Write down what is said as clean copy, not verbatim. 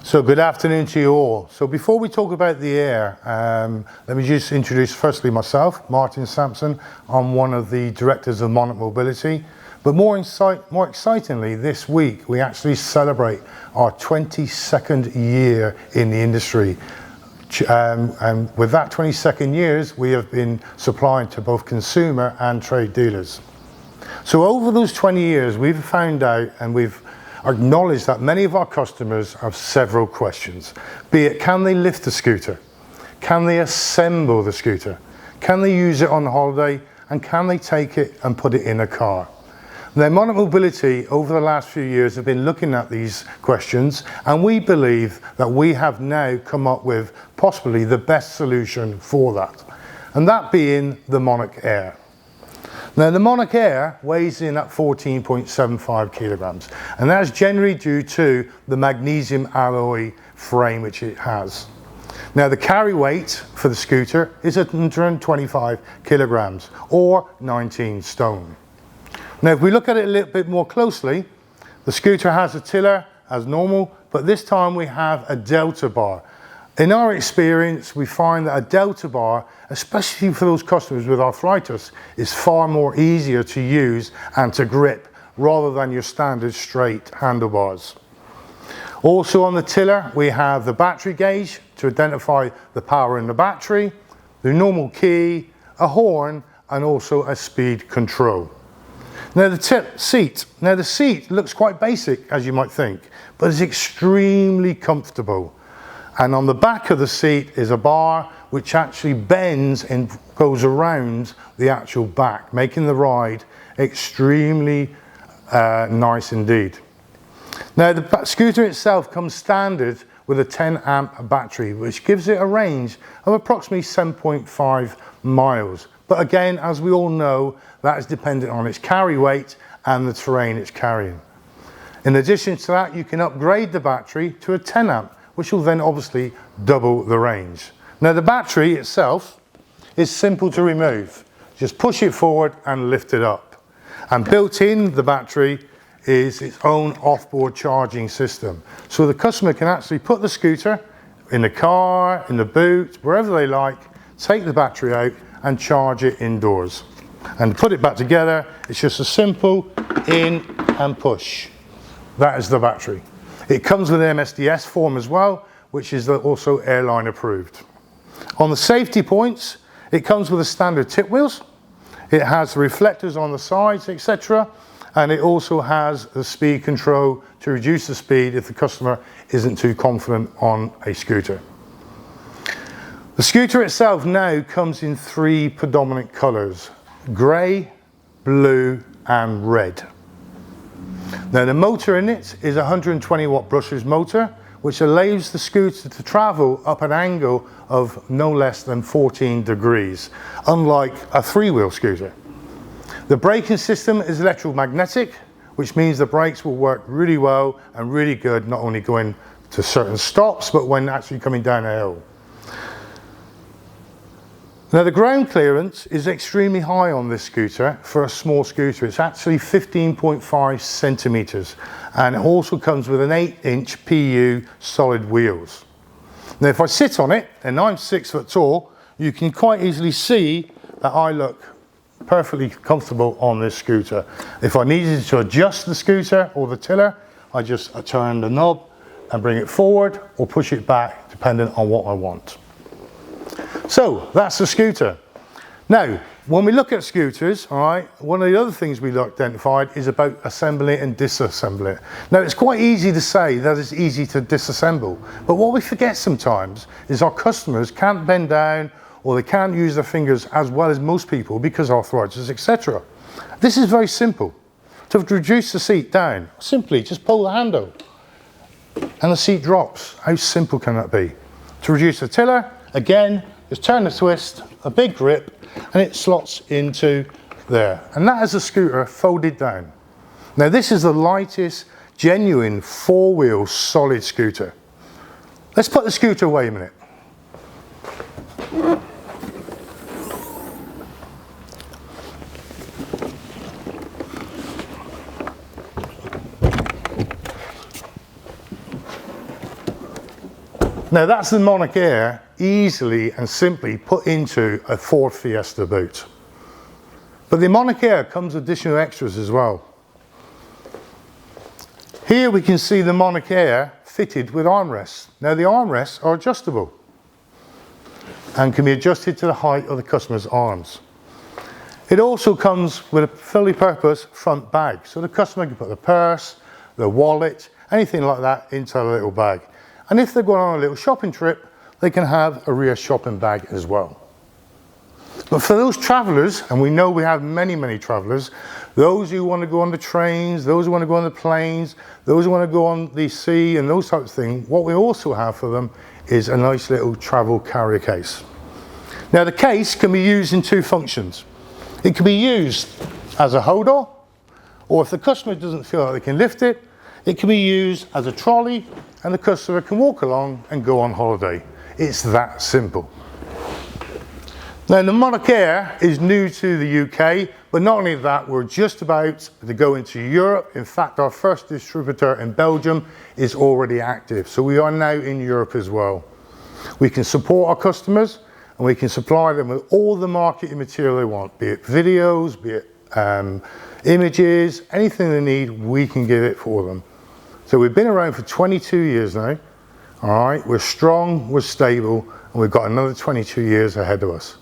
So good afternoon to you all. So before we talk about the Air, let me just introduce firstly myself, Martin Sampson. I'm one of the directors of Monarch Mobility. But more excitingly, this week we actually celebrate our 22nd year in the industry. And with that 22nd years, we have been supplying to both consumer and trade dealers. So over those 20 years, we've found out and we've acknowledged that many of our customers have several questions. Be it, can they lift the scooter? Can they assemble the scooter? Can they use it on holiday? And can they take it and put it in a car? Now, Monarch Mobility over the last few years have been looking at these questions, and we believe that we have now come up with possibly the best solution for that, and that being the Monarch Air. Now, the Monarch Air weighs in at 14.75 kilograms, and that's generally due to the magnesium alloy frame which it has. Now, the carry weight for the scooter is 125 kilograms or 19 stone. Now, if we look at it a little bit more closely, the scooter has a tiller as normal, but this time we have a delta bar. In our experience, we find that a delta bar, especially for those customers with arthritis, is far more easier to use and to grip rather than your standard straight handlebars. Also on the tiller, we have the battery gauge to identify the power in the battery, the normal key, a horn, and also a speed control. Now the seat. Now the seat looks quite basic, as you might think, but it's extremely comfortable. And on the back of the seat is a bar which actually bends and goes around the actual back, making the ride extremely nice indeed. Now the scooter itself comes standard with a 10 amp battery, which gives it a range of approximately 7.5 miles. But again, as we all know, that is dependent on its carry weight and the terrain it's carrying. In addition to that, you can upgrade the battery to a 10 amp, which will then obviously double the range. Now the battery itself is simple to remove. Just push it forward and lift it up. And built in the battery is its own off-board charging system. So the customer can actually put the scooter in the car, in the boot, wherever they like, take the battery out and charge it indoors. And to put it back together, it's just a simple in and push. That is the battery. It comes with an MSDS form as well, which is also airline approved. On the safety points, it comes with the standard tip wheels. It has the reflectors on the sides, etc. And it also has the speed control to reduce the speed if the customer isn't too confident on a scooter. The scooter itself now comes in three predominant colors: grey, blue, and red. Now the motor in it is a 120 watt brushless motor, which allows the scooter to travel up an angle of no less than 14 degrees, unlike a three-wheel scooter. The braking system is electromagnetic, which means the brakes will work really well and really good, not only going to certain stops, but when actually coming down a hill. Now the ground clearance is extremely high on this scooter for a small scooter. It's actually 15.5 centimeters, and it also comes with an 8-inch PU solid wheels. Now if I sit on it, and I'm 6 foot tall, you can quite easily see that I look perfectly comfortable on this scooter. If I needed to adjust the scooter or the tiller, I just turn the knob and bring it forward or push it back, depending on what I want. So that's the scooter. Now, when we look at scooters, all right, one of the other things we identified is about assembling it and disassembling it. Now, it's quite easy to say that it's easy to disassemble, but what we forget sometimes is our customers can't bend down or they can't use their fingers as well as most people because of arthritis, etc. This is very simple. To reduce the seat down, simply just pull the handle and the seat drops. How simple can that be? To reduce the tiller, again, just turn the twist, a big grip, and it slots into there. And that is a scooter folded down. Now this is the lightest, genuine, four-wheel solid scooter. Let's put the scooter away a minute. Now that's the Monarch Air easily and simply put into a Ford Fiesta boot. But the Monarch Air comes with additional extras as well. Here we can see the Monarch Air fitted with armrests. Now the armrests are adjustable and can be adjusted to the height of the customer's arms. It also comes with a fully purpose front bag, so the customer can put their purse, their wallet, anything like that into a little bag. And if they're going on a little shopping trip, they can have a rear shopping bag as well. But for those travellers, and we know we have many, many travellers, those who want to go on the trains, those who want to go on the planes, those who want to go on the sea and those types of things, what we also have for them is a nice little travel carrier case. Now the case can be used in two functions. It can be used as a holder, or if the customer doesn't feel like they can lift it, it can be used as a trolley and the customer can walk along and go on holiday. It's that simple. Now the Monarch Air is new to the UK, but not only that, we're just about to go into Europe. In fact, our first distributor in Belgium is already active, so we are now in Europe as well. We can support our customers and we can supply them with all the marketing material they want, be it videos, be it images, anything they need, we can give it for them. So we've been around for 22 years now. All right, we're strong, we're stable, and we've got another 22 years ahead of us.